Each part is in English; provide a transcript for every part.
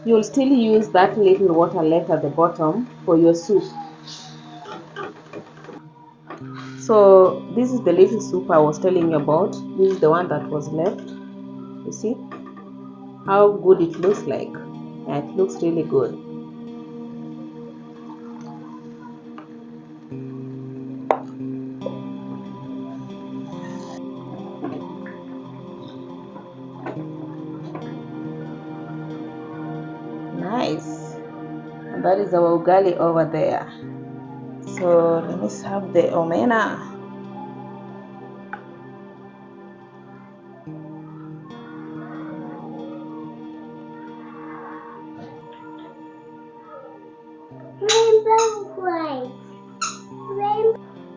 You'll still use that little water left at the bottom for your soup. So this is the little soup I was telling you about. This is the one that was left. You see how good it looks like. Yeah, it looks really good. Nice. And that is our ugali over there. So let me serve the omena.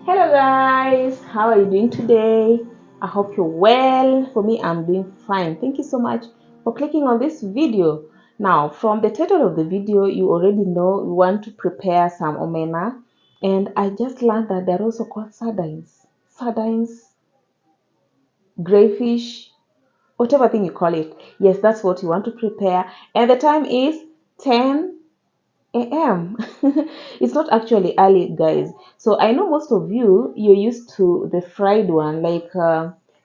Hello guys, how are you doing today? I hope you're well. For me, I'm doing fine. Thank you so much for clicking on this video. Now, from the title of the video, you already know we want to prepare some omena, and I just learned that they're also called sardines, grayfish, whatever thing you call it. Yes, that's what you want to prepare, and the time is 10 a.m. It's not actually early, guys. So I know most of you're used to the fried one, like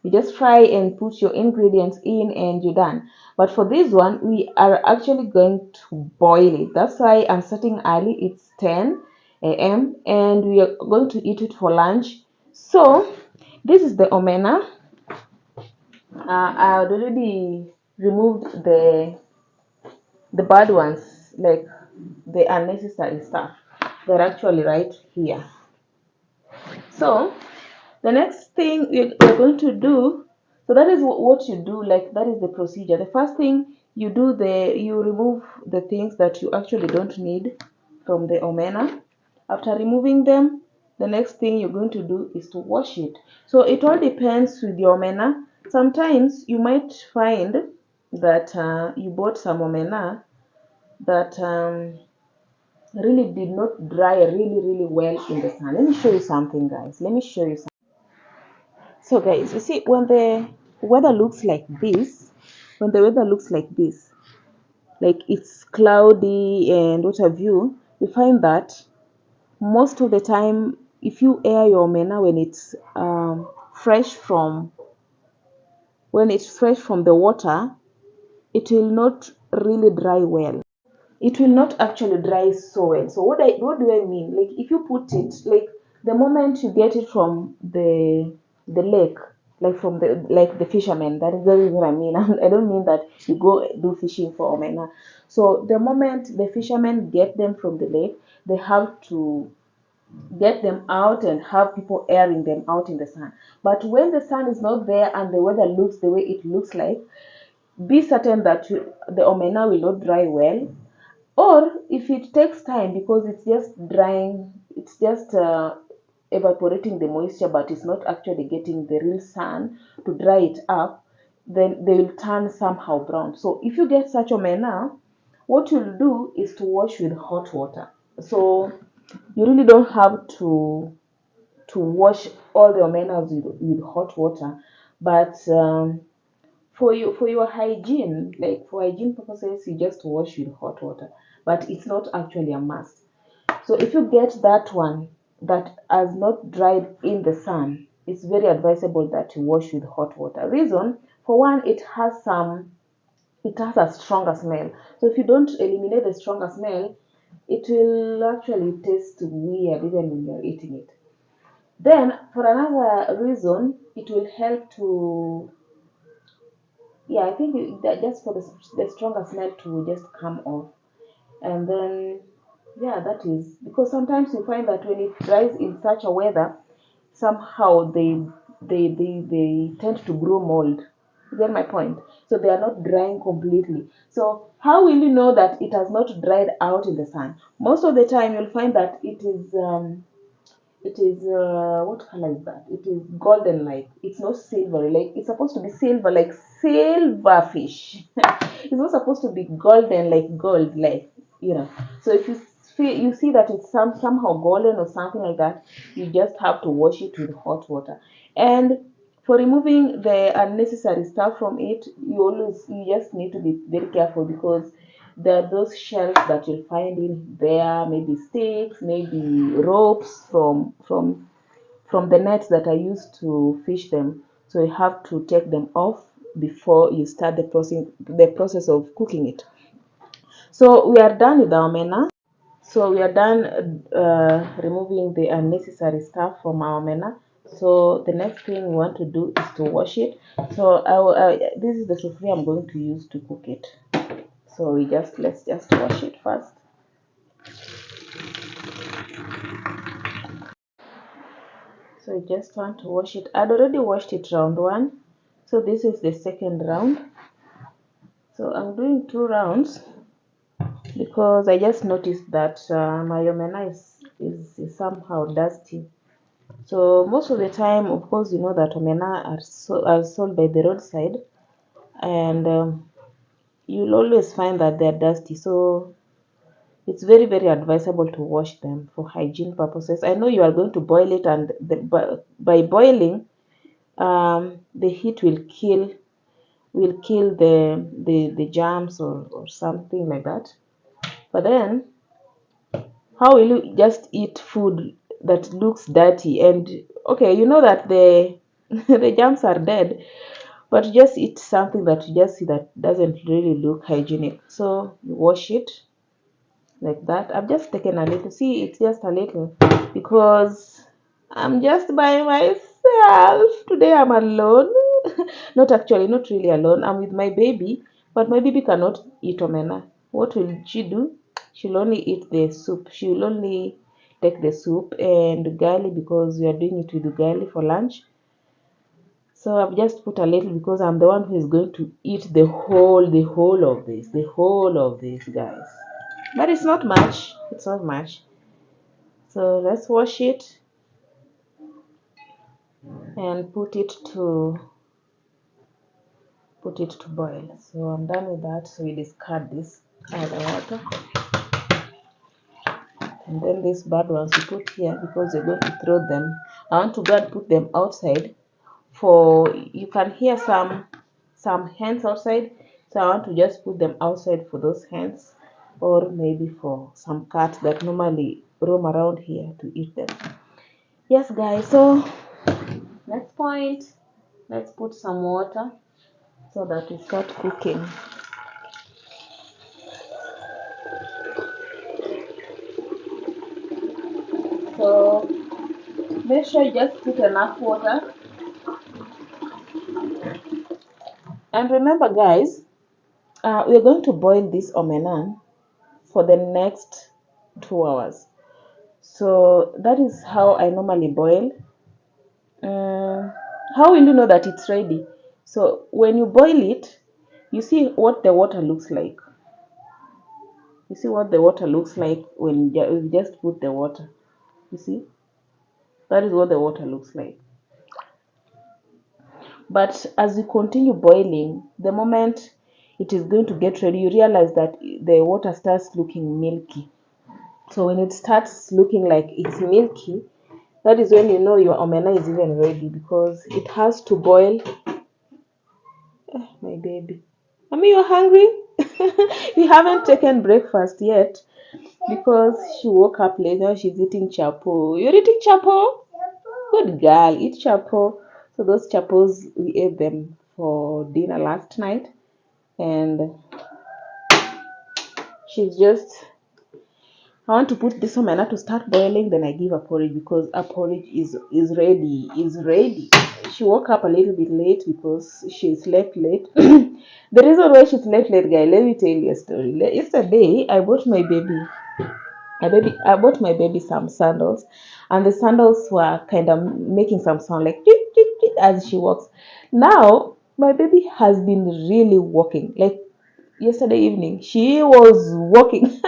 you just fry and put your ingredients in and you're done. But for this one, we are actually going to boil it. That's why I'm starting early. It's 10 a.m. and we are going to eat it for lunch. So this is the omena. I already removed the bad ones, like the unnecessary stuff. They're actually right here. So the next thing we're going to do, so that is what you do, like that is the procedure. The first thing you do, you remove the things that you actually don't need from the omena. After removing them, the next thing you're going to do is to wash it. So it all depends with the omena. Sometimes you might find that you bought some omena that really did not dry really well in the sun. Let me show you something, guys. Let me show you something. So guys, you see, when the weather looks like this, like it's cloudy and what have you, you find that most of the time, if you air your omena when it's fresh from the water, it will not really dry well. It will not actually dry so well. So what do I mean? Like if you put it, like the moment you get it from the lake, like from the fishermen, that is what I mean. I don't mean that you go do fishing for omena. So the moment the fishermen get them from the lake, they have to get them out and have people airing them out in the sun. But when the sun is not there and the weather looks the way it looks like, be certain that the omena will not dry well. Or if it takes time because it's just drying, it's just evaporating the moisture, but it's not actually getting the real sun to dry it up, then they will turn somehow brown. So if you get such omena, what you'll do is to wash with hot water. So you really don't have to wash all the omenas with hot water, but for your hygiene, like for hygiene purposes, you just wash with hot water, but it's not actually a must. So if you get that one that has not dried in the sun, it's very advisable that you wash with hot water. Reason, for one, it has a stronger smell. So if you don't eliminate the stronger smell, it will actually taste weird even when you're eating it. Then for another reason, it will help to, yeah, I think that just for the stronger smell to just come off. And then yeah, that is because sometimes you find that when it dries in such a weather, somehow they tend to grow mold. You get my point? So they are not drying completely. So how will you know that it has not dried out in the sun? Most of the time you'll find that it is what color is that? It is golden, like it's not silver, like it's supposed to be silver, like silverfish. It's not supposed to be golden like gold, like. So if you see that it's somehow golden or something like that, you just have to wash it with hot water. And for removing the unnecessary stuff from it, you just need to be very careful because There are those shells that you'll find in there, maybe sticks, maybe ropes from the nets that I used to fish them. So you have to take them off before you start the process of cooking it. So we are done with the omena. So we are done removing the unnecessary stuff from our omena. So the next thing we want to do is to wash it. So this is the sufria I'm going to use to cook it. So let's just wash it first. So I just want to wash it. I'd already washed it round one. So this is the second round. So I'm doing 2 rounds because I just noticed that my omena is somehow dusty. So most of the time, of course, you know that omena are sold by the roadside, and you'll always find that they're dusty. So it's very, very advisable to wash them for hygiene purposes. I know you are going to boil it, and by boiling, the heat will kill the germs or something like that. But then, how will you just eat food that looks dirty? And okay, you know that the the germs are dead, but you just eat something that you just see that doesn't really look hygienic. So you wash it like that. I've just taken a little. See, it's just a little because I'm just by myself today. I'm alone. Not really alone. I'm with my baby, but my baby cannot eat omena. What will she do? She'll only eat the soup. She'll only take the soup and ugali because we are doing it with ugali for lunch. So I've just put a little because I'm the one who is going to eat the whole of this, guys. But it's not much. It's not much. So let's wash it and put it to boil. So I'm done with that. So we discard this out of the water. And then these bad ones we put here because we're going to throw them. I want to go and put them outside for you can hear some hens outside. So I want to just put them outside for those hens or maybe for some cats that normally roam around here to eat them. Yes guys, so next point, let's put some water so that we start cooking. So make sure you just put enough water. And remember guys, we're going to boil this omena for the next 2 hours. So that is how I normally boil. How will you know that it's ready? So when you boil it, you see what the water looks like. You see what the water looks like when you just put the water. You see? That is what the water looks like. But as you continue boiling, the moment it is going to get ready, you realize that the water starts looking milky. So when it starts looking like it's milky, that is when you know your omena is even ready because it has to boil. My baby. Mommy, you're hungry? You haven't taken breakfast yet because she woke up late. Now she's eating chapo. You're eating chapo? Good girl, eat chapo. So those chapos, we ate them for dinner last night. And she's just I want to put this omena to start boiling, then I give her porridge because her porridge is ready. She woke up a little bit late because she slept late. The reason why she slept late, guy, let me tell you a story. Yesterday, I bought my baby some sandals, and the sandals were kind of making some sound like tweet, tweet, tweet as she walks. Now, my baby has been really walking. Like yesterday evening, she was walking.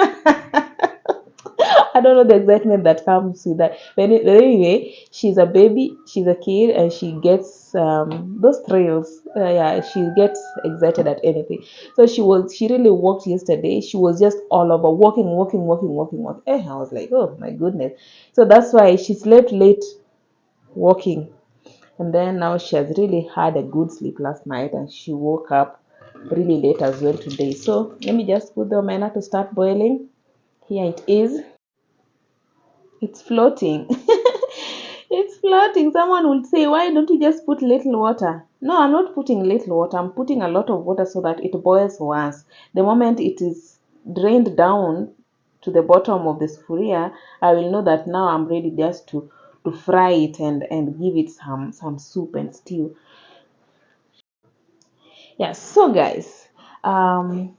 I don't know the excitement that comes with that. But anyway, she's a baby, she's a kid, and she gets those thrills. Yeah, she gets excited at anything. So she really walked yesterday. She was just all over walking, walking, walking, walking, walking. I was like, oh my goodness. So that's why she slept late walking. And then now she has really had a good sleep last night and she woke up really late as well today. So let me just put the omena to start boiling. Here it is. It's floating. It's floating. Someone would say, why don't you just put little water? No, I'm not putting little water. I'm putting a lot of water so that it boils once. The moment it is drained down to the bottom of the sufuria, I will know that now I'm ready just to fry it and give it some soup and stew. Yeah, so guys, about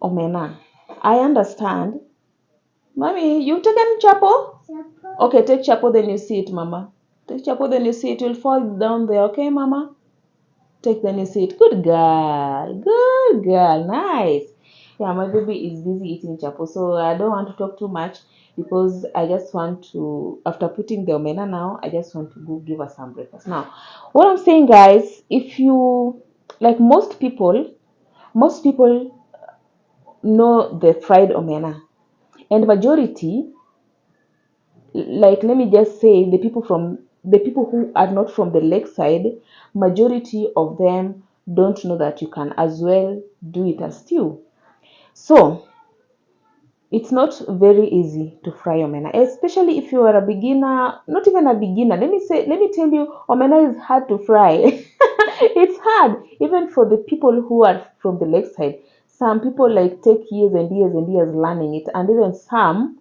omena, I understand. Mommy, you taken chapo? Okay, take chapo, then you see it, Mama. Take chapo, then you see it. Will fall down there, okay, Mama? Take, then you see it. Good girl. Good girl. Nice. Yeah, my baby is busy eating chapo, so I don't want to talk too much because I just want to, after putting the omena now, I just want to go give her some breakfast. Now, what I'm saying, guys, if you, like most people know the fried omena, and majority, like let me just say, the people who are not from the lakeside, majority of them don't know that you can as well do it as stew. So it's not very easy to fry omena, especially if you are a beginner. Not even a beginner, let me tell you, omena is hard to fry. It's hard even for the people who are from the lakeside. Some people like take years and years and years learning it, and even some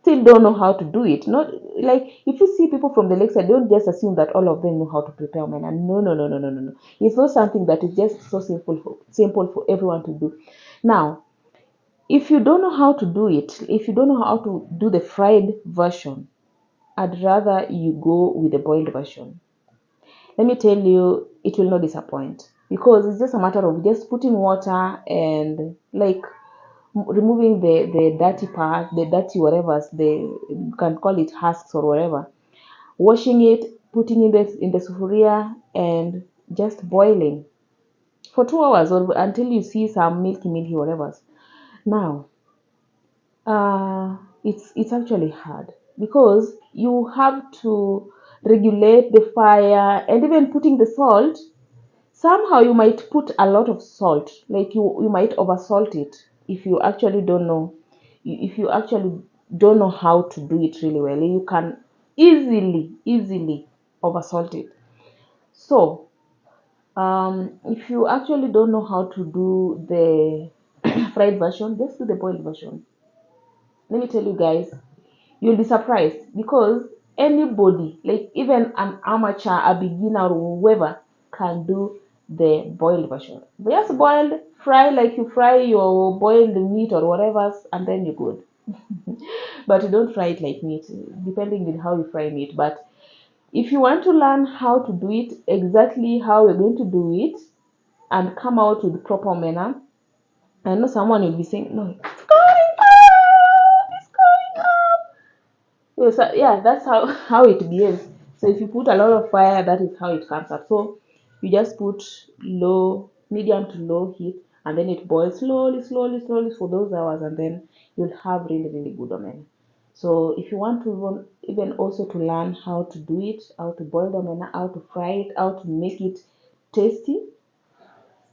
still don't know how to do it. Not like, if you see people from the lakeside, don't just assume that all of them know how to prepare omena. No, no, no, no, no, no, no. It's not something that is just so simple for everyone to do. Now, if you don't know how to do it, if you don't know how to do the fried version, I'd rather you go with the boiled version. Let me tell you, it will not disappoint because it's just a matter of just putting water and like removing the dirty part, the dirty whatever, you can call it husks or whatever, washing it, putting it in the sufuria and just boiling for 2 hours or until you see some milky whatever. Now, it's actually hard because you have to regulate the fire and even putting the salt. Somehow you might put a lot of salt, like you might oversalt it if you actually don't know. If you actually don't know how to do it really well, you can easily oversalt it. So if you actually don't know how to do the fried version, just do the boiled version. Let me tell you guys, you'll be surprised because anybody, like even an amateur, a beginner, or whoever, can do the boiled version. Just boiled, fry like you fry your boiled meat or whatever, and then you're good. But you don't fry it like meat, depending on how you fry meat. But if you want to learn how to do it exactly how you're going to do it and come out with proper manner, I know someone will be saying, no, it's going up, it's going up. Yeah, so yeah, that's how it behaves. So if you put a lot of fire, that is how it comes up. So you just put medium to low heat, and then it boils slowly for those hours, and then you'll have really good omena. So if you want to even also to learn how to do it, how to boil the omena, how to fry it, how to make it tasty,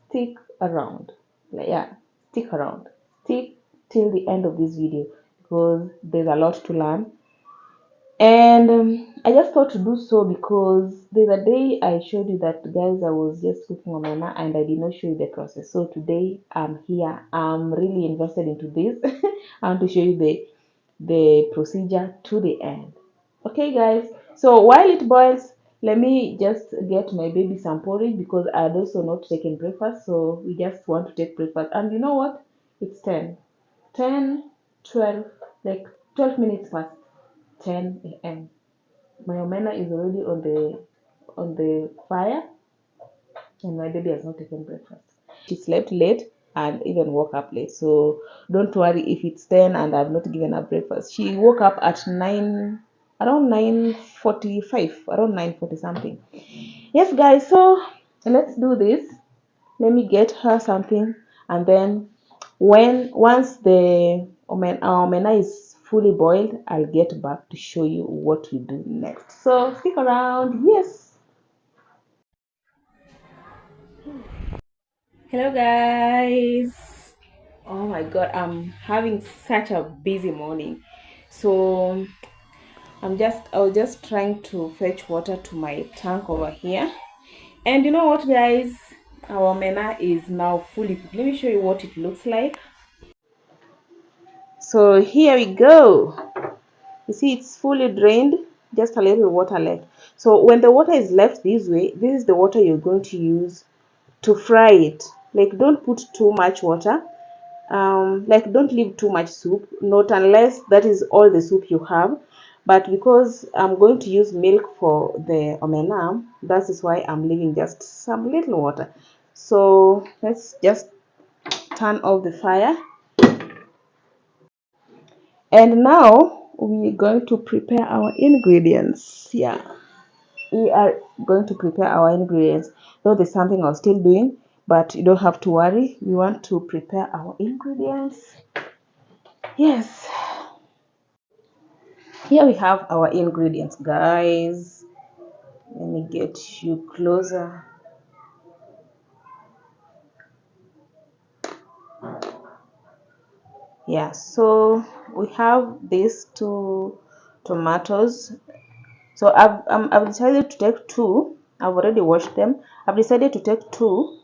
stick around. Like, yeah, stick around. Stick till the end of this video because there's a lot to learn. And I just thought to do so because the other day I showed you that, guys, I was just cooking omena and I did not show you the process. So today I'm here, I'm really invested into this. I want to show you the procedure to the end. Okay, guys, so while it boils, let me just get my baby some porridge because I'd also not taken breakfast. So we just want to take breakfast, and you know what, it's 10, 12, like 12 minutes past 10 a.m. My omena is already on the fire, and my baby has not taken breakfast. She slept late and even woke up late. So don't worry if it's 10 and I've not given her breakfast. She woke up at 9, around 9:45, around 9:40 something. Yes, guys, so let's do this. Let me get her something, and then once the omena is fully boiled, I'll get back to show you what we do next. So stick around. Yes. Hello guys. Oh my god, I'm having such a busy morning. So I was just trying to fetch water to my tank over here. And you know what guys? Our omena is now fully cooked. Let me show you what it looks like. So here we go. You see it's fully drained, just a little water left. So when the water is left this way, this is the water you're going to use to fry it. Like don't put too much water. Like don't leave too much soup, not unless that is all the soup you have. But because I'm going to use milk for the omena, that is why I'm leaving just some little water. So let's just turn off the fire. And now we're going to prepare our ingredients. Yeah, we are going to prepare our ingredients. Though there's something I was still doing, but you don't have to worry. We want to prepare our ingredients. Yes, here we have our ingredients, guys. Let me get you closer. Yeah, so we have these two tomatoes. So I've decided to take two. I've already washed them. I've decided to take two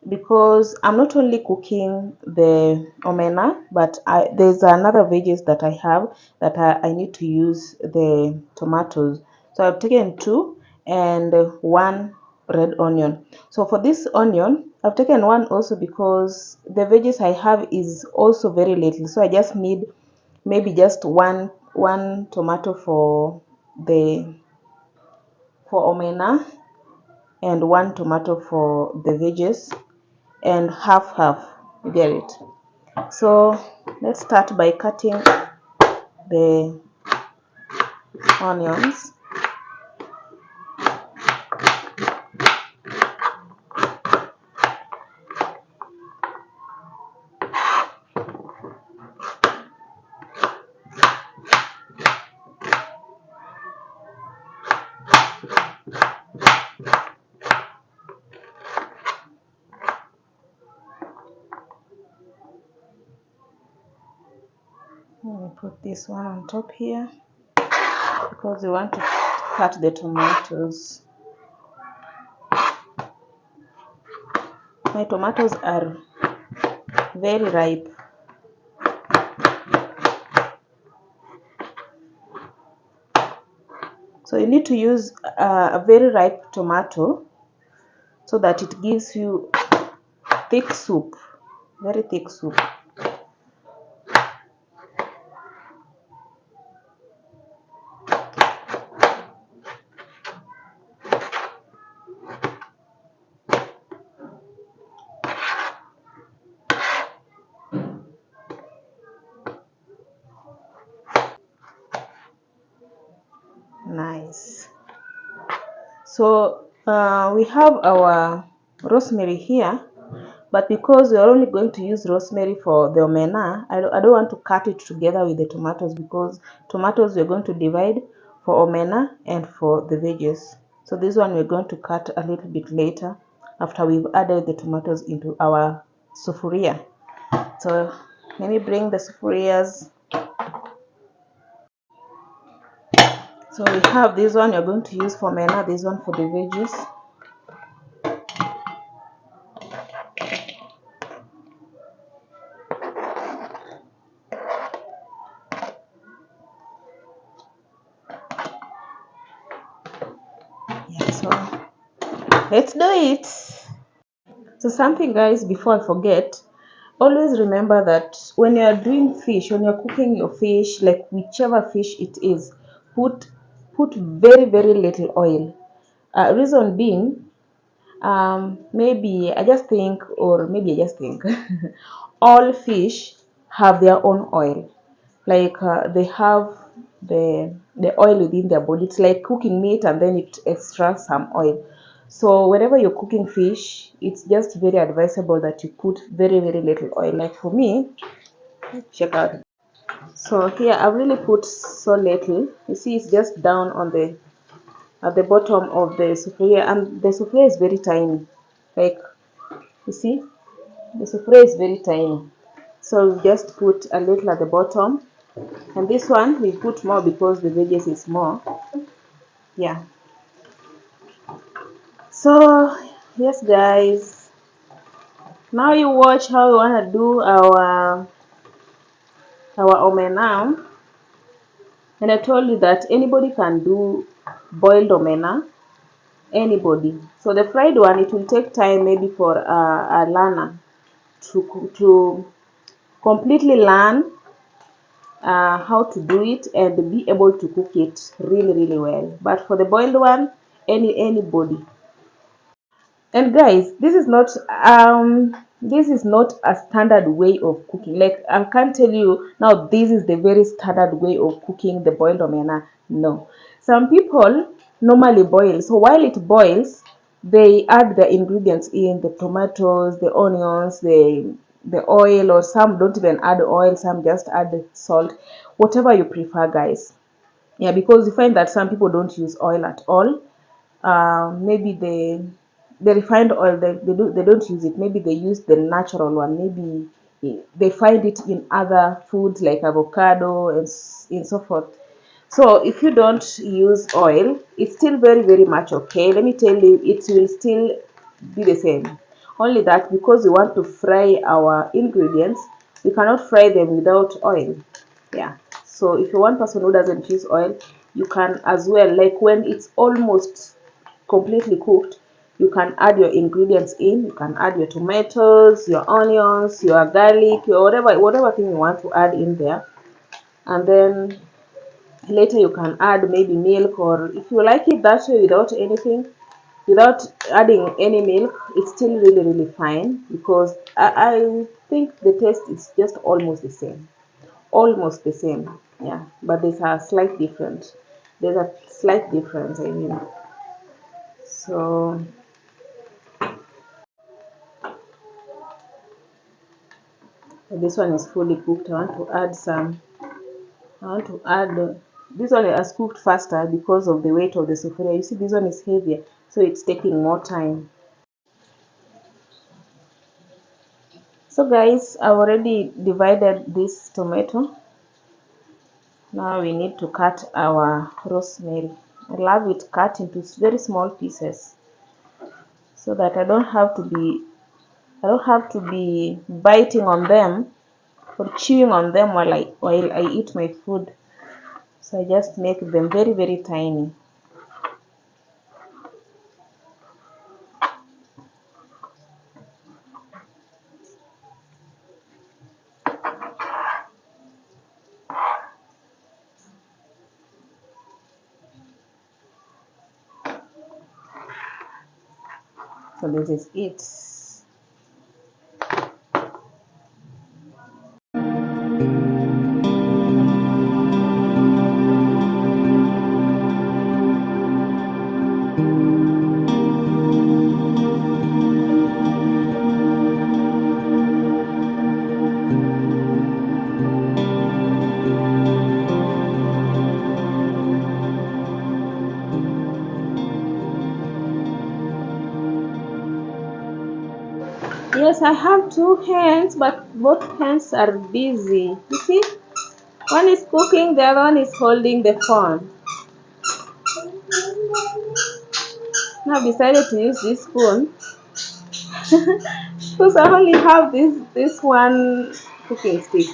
because I'm not only cooking the omena, but there's another veggies that I have that I need to use the tomatoes. So I've taken two and one red onion. So for this onion, I've taken one also because the veggies I have is also very little. So I just need maybe just one tomato the for omena and one tomato for the veggies and half you get it. So let's start by cutting the onions. Let me put this one on top here because we want to cut the tomatoes. My tomatoes are very ripe. So you need to use a very ripe tomato so that it gives you thick soup, very thick soup. Nice. So we have our rosemary here, but because we are only going to use rosemary for the omena, I don't want to cut it together with the tomatoes because tomatoes we're going to divide for omena and for the veggies. So this one we're going to cut a little bit later after we've added the tomatoes into our sufuria. So let me bring the sufurias. So we have this one you're going to use for omena, this one for the veggies. Yeah, so let's do it. So something guys, before I forget, always remember that when you're doing fish, when you're cooking your fish, like whichever fish it is, put very little oil. Reason being, maybe I just think, or maybe I just think, all fish have their own oil. Like they have the oil within their body. It's like cooking meat and then it extracts some oil. So whenever you're cooking fish, it's just very advisable that you put very little oil. Like for me, check out. So here I've really put so little. You see, it's just down on the at the bottom of the sufuria, and the sufuria is very tiny. Like you see, The souffle is very tiny, so we just put a little at the bottom, and this one we put more because the veggies is more. Yeah. So yes, guys. Now you watch how we wanna do our omena, and I told you that anybody can do boiled omena. Anybody. So the fried one, it will take time maybe for a learner to completely learn how to do it and be able to cook it really well. But for the boiled one, anybody. And guys, this is not a standard way of cooking. Like, I can't tell you now this is the very standard way of cooking the boiled omena. No. Some people normally boil. So while it boils, they add the ingredients in: the tomatoes, the onions, the oil, or some don't even add oil, some just add salt, whatever you prefer, guys. Yeah, because you find that some people don't use oil at all. Maybe the refined oil, they don't use it. Maybe they use the natural one. Maybe they find it in other foods like avocado and so forth. So if you don't use oil, it's still very much okay. Let me tell you, it will still be the same. Only that because we want to fry our ingredients, we cannot fry them without oil. Yeah. So if you're one person who doesn't use oil, you can as well, like when it's almost completely cooked, you can add your ingredients in. You can add your tomatoes, your onions, your garlic, your whatever thing you want to add in there. And then later you can add maybe milk, or if you like it that way without anything, without adding any milk, it's still really fine, because I think the taste is just almost the same. Almost the same. Yeah, but there's a slight difference, I mean. So this one is fully cooked. I want to add this one is cooked faster because of the weight of the souffle. You see, this one is heavier, so it's taking more time. So guys, I've already divided this tomato. Now we need to cut our rosemary. I love it cut into very small pieces, so that I don't have to be biting on them or chewing on them while I eat my food. So I just make them very tiny. So this is it. Yes, I have two hands, but both hands are busy. You see, one is cooking, the other one is holding the phone. Now I decided to use this spoon because I only have this one cooking stick.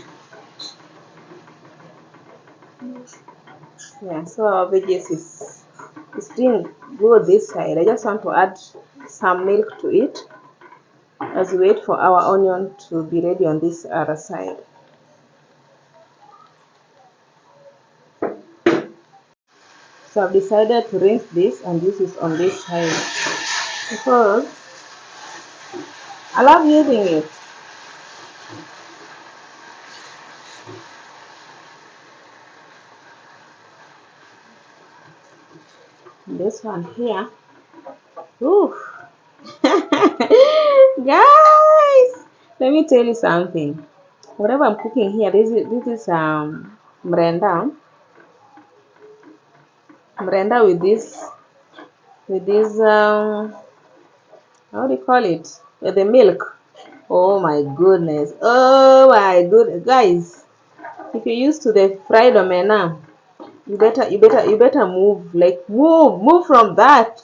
Yeah, so our veggies is doing good this side. I just want to add some milk to it as we wait for our onion to be ready on this other side. So I've decided to rinse this and use it on this side because I love using it. This one here. Ooh. Guys, let me tell you something. Whatever I'm cooking here, this is mrenda with this how do you call it? With the milk. Oh my goodness. Oh my goodness. Guys, if you're used to the fried omena, you better move. Like move from that.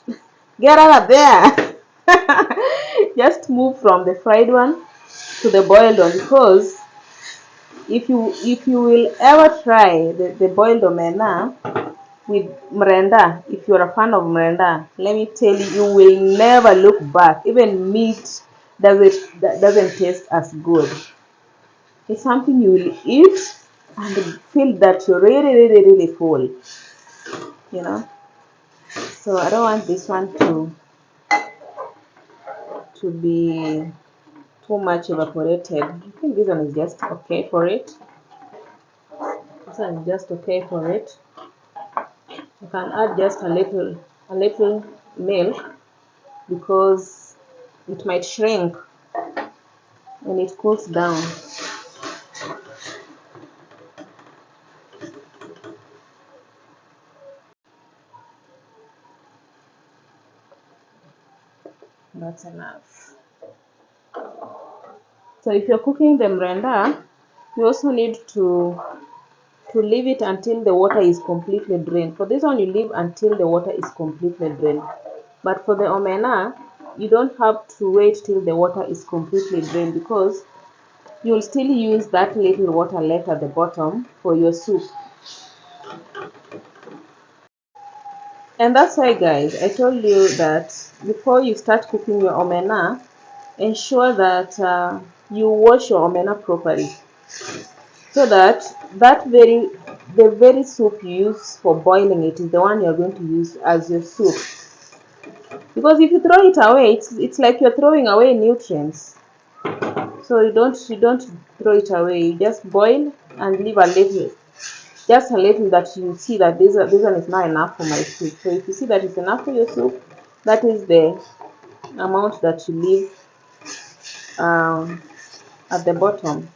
Get out of there. Just move from the fried one to the boiled one, because if you will ever try the boiled omena with mrenda, if you're a fan of mrenda, let me tell you, you will never look back. Even meat doesn't taste as good. It's something you will eat and feel that you're really, really, really full, you know. So I don't want this one to be too much evaporated. I think this one is just okay for it. This one is just okay for it. You can add just a little milk, because it might shrink when it cools down. That's enough. So if you're cooking the mrenda, you also need to leave it until the water is completely drained. For this one, you leave until the water is completely drained. But for the omena, you don't have to wait till the water is completely drained, because you'll still use that little water left at the bottom for your soup. And that's why, guys, I told you that before you start cooking your omena, ensure that you wash your omena properly, so that the very soup you use for boiling it is the one you're going to use as your soup. Because if you throw it away, it's like you're throwing away nutrients. So you don't throw it away. You just boil and leave a little, just a little, that you see that this one is not enough for my soup. So if you see that it's enough for your soup, that is the amount that you leave at the bottom.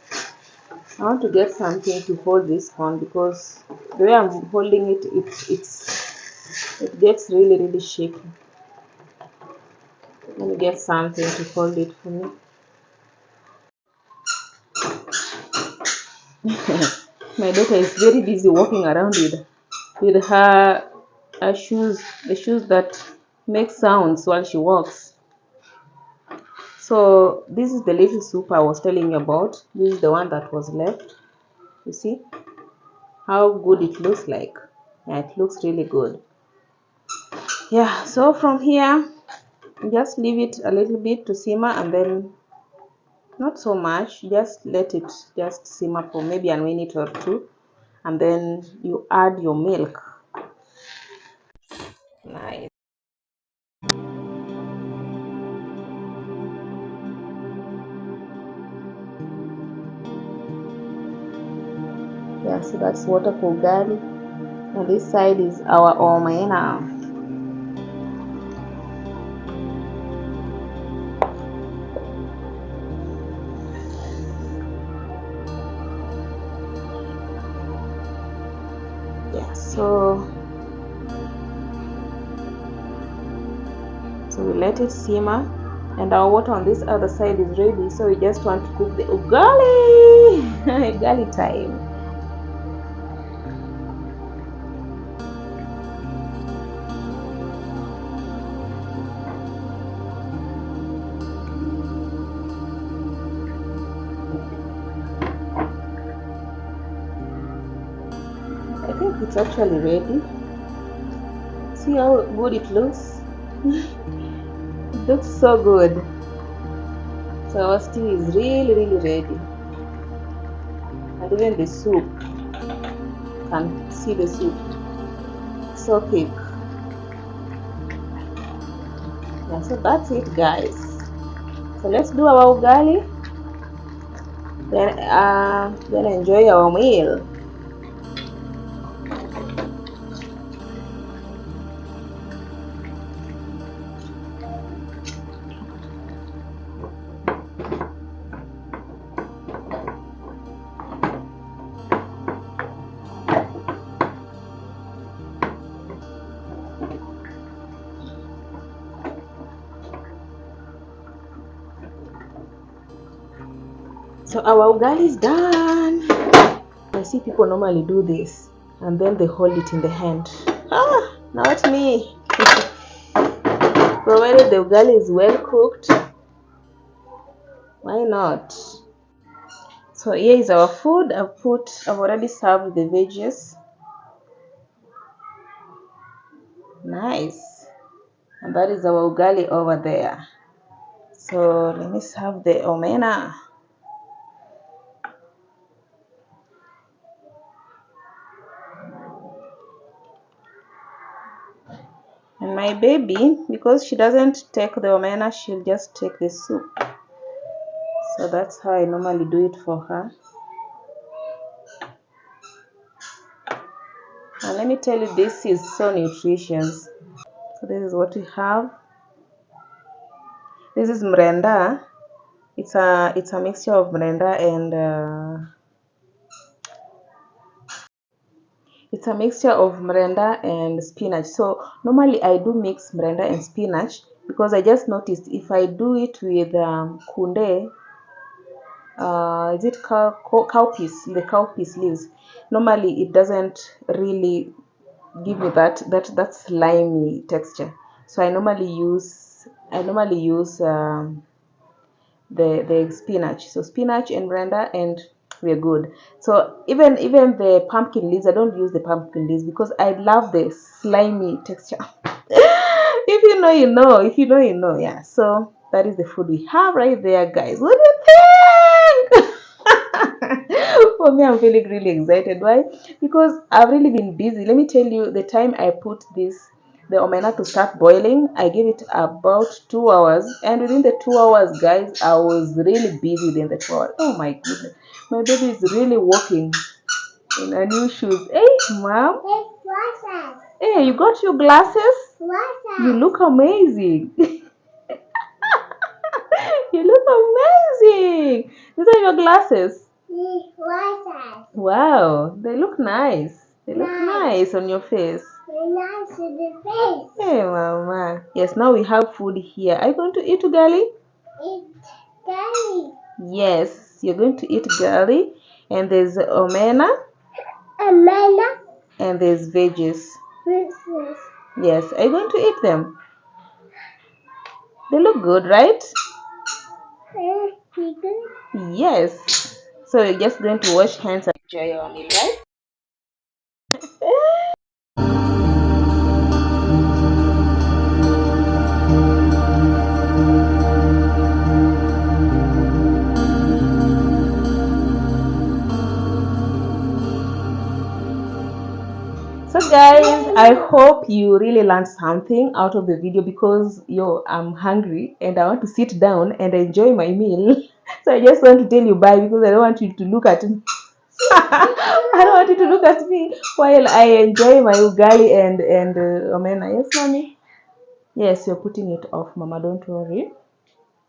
I want to get something to hold this on, because the way I'm holding it, it gets really, really shaky. Let me get something to hold it for me. My daughter is very busy walking around with her shoes, the shoes that make sounds while she walks. So this is the little soup I was telling you about. This is the one that was left. You see how good it looks like? Yeah, it looks really good. Yeah, so from here, just leave it a little bit to simmer, and then not so much, just let it just simmer for maybe a minute or two, and then you add your milk. Nice. Yeah, so that's water for garlic, and this side is our omena. Yeah, so we let it simmer, and our water on this other side is ready. So we just want to cook the ugali. Ugali time. I think it's actually ready. See how good it looks? It looks so good. So our stew is really, really ready. And even the soup, you can see the soup. So thick. Yeah, so that's it, guys. So let's do our ugali. Then enjoy our meal. our ugali is done. I see people normally do this and then they hold it in the hand. Not me. Provided the ugali is well cooked, why not? So here is our food. I've already served the veggies. Nice. And that is our ugali over there. So let me serve the omena. And my baby, because she doesn't take the omena, she'll just take the soup. So that's how I normally do it for her. And let me tell you, this is so nutritious. So this is what we have. This is mrenda. It's a mixture of mrenda and it's a mixture of mrenda and spinach. So normally I do mix mrenda and spinach because I just noticed if I do it with kunde, is it cowpeas, the cowpeas leaves, normally it doesn't really give me that slimy texture. So I normally use the spinach. So spinach and mrenda, and we're good. So even the pumpkin leaves, I don't use the pumpkin leaves because I love the slimy texture. If you know, you know. If you know, you know. Yeah. So that is the food we have right there, guys. What do you think? For me, I'm feeling really excited. Why? Because I've really been busy. Let me tell you, the time I put the omena to start boiling, I gave it about 2 hours, and within the 2 hours, guys, I was really busy within the 2 hours. Oh my goodness, my baby is really walking in her new shoes. Hey, mom. Hey, you got your glasses? You look amazing. You look amazing. These are your glasses. Wow, they look nice. They look nice on your face. Hey, mama. Yes, now we have food here. Are you going to eat ugali? Eat gali. Yes, you're going to eat gali. And there's omena. And there's veggies. Yes, are you going to eat them? They look good, right? Yes. So you're just going to wash hands and enjoy your meal, right? So guys, I hope you really learned something out of the video because I'm hungry and I want to sit down and enjoy my meal. So I just want to tell you bye because I don't want you to look at me. I don't want you to look at me while I enjoy my ugali and omena. Yes, mommy. Yes, you're putting it off, mama. Don't worry.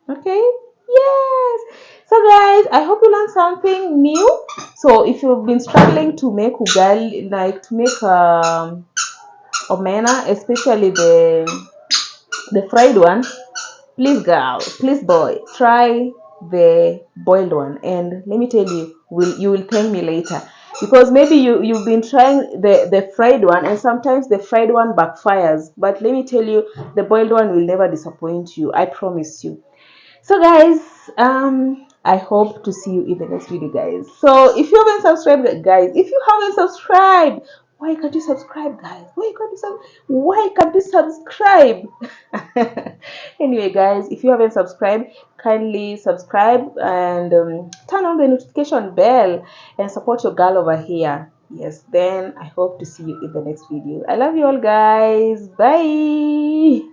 Okay. Yes. So guys, I hope you learned something new. So if you've been struggling to make ugali, like to make omena, especially the fried one, please girl, please boy, try the boiled one, and let me tell you, you will thank me later, because maybe you've been trying the fried one and sometimes the fried one backfires, but let me tell you, the boiled one will never disappoint you, I promise you. So guys, I hope to see you in the next video, guys. So if you haven't subscribed, guys, if you haven't subscribed, why can't you subscribe, guys? Why can't you subscribe? Anyway, guys, if you haven't subscribed, kindly subscribe and turn on the notification bell and support your girl over here. Yes, then I hope to see you in the next video. I love you all, guys. Bye.